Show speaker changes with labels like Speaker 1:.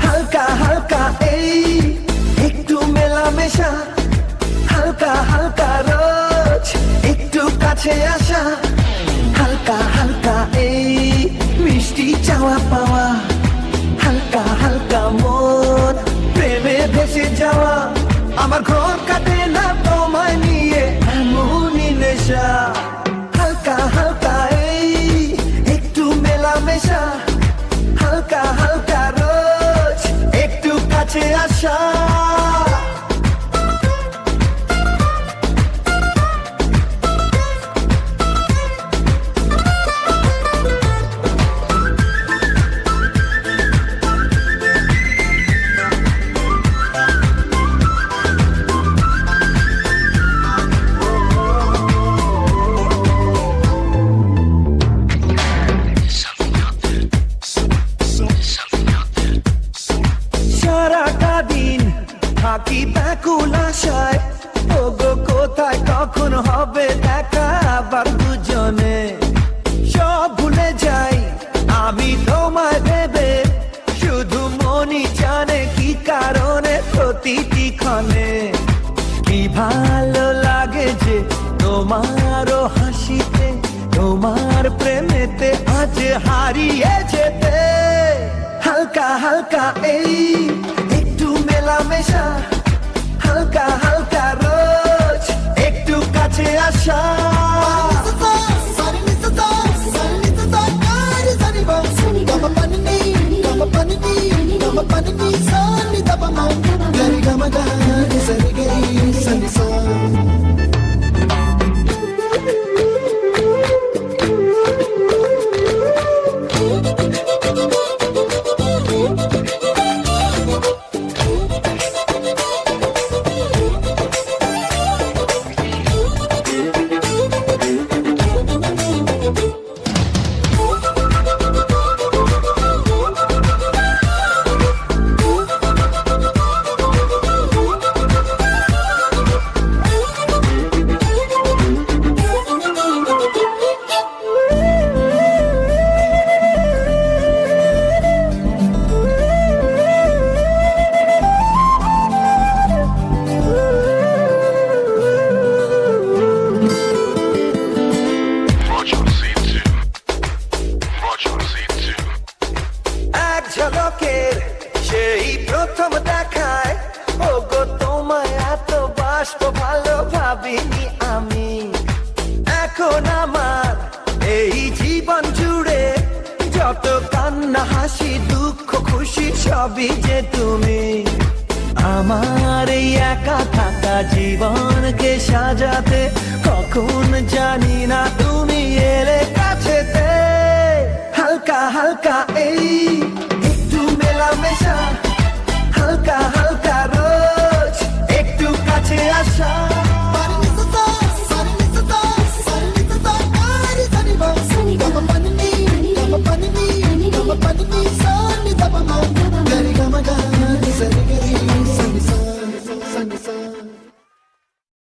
Speaker 1: হালকা হালকা এই একটু মেলামেশা, হালকা হালকা রোজ একটু কাছে আসা, হালকা হালকা এই মিষ্টি চাওয়া পাওয়া, হালকা হালকা মন প্রেমে ভেসে যাওয়া। আমার ঘর কাটে না তোমায় নিয়ে এমনই নেশা, হালকা হালকা এই একটু মেলামেশা, হালকা হালকা রোজ একটু কাছে আসা। সারাটা দিন থাকি ব্যাকুল আশায়, ওগো কোথায় কখন হবে দেখা আবার দুজনে। সব ভুলে যাই আমি তোমায় ভেবে, শুধু মনই জানে কি কারণে প্রতিটি ক্ষণে। কি ভালো লাগে যে তোমারও হাসিতে, তোমার প্রেমেতে আজ হারিয়ে যেতে। হালকা হালকা এই একটু মেলামেশা, হালকা হালকা রোজ একটু কাছে আসা। ঝলকের সেই প্রথম দেখায়, ওগো তোমায় এত বাসব ভালো ভাবিনি আমি। এখন আমার এই জীবন জুড়ে যত কান্না হাসি দুঃখ খুশি সবই যে তুমি। আমার এই একা থাকা জীবনকে সাজাতে কখন জানি না তুমি এলে কাছেতে। হালকা হালকা এই একটু মেলামেশা, হালকা হালকা